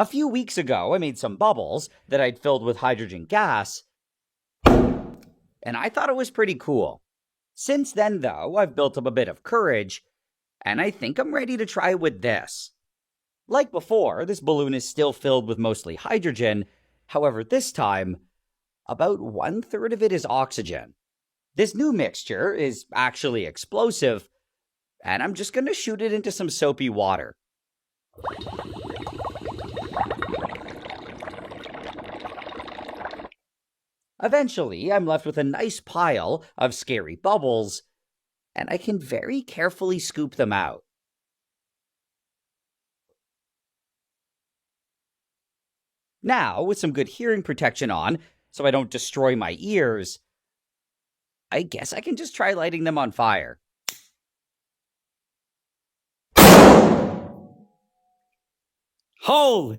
A few weeks ago, I made some bubbles that I'd filled with hydrogen gas, and I thought it was pretty cool. Since then, though, I've built up a bit of courage, and I think I'm ready to try with this. Like before, this balloon is still filled with mostly hydrogen. However, this time, about 1/3 of it is oxygen. This new mixture is actually explosive, and I'm just going to shoot it into some soapy water. Eventually, I'm left with a nice pile of scary bubbles, and I can very carefully scoop them out. Now, with some good hearing protection on, so I don't destroy my ears, I guess I can just try lighting them on fire. Holy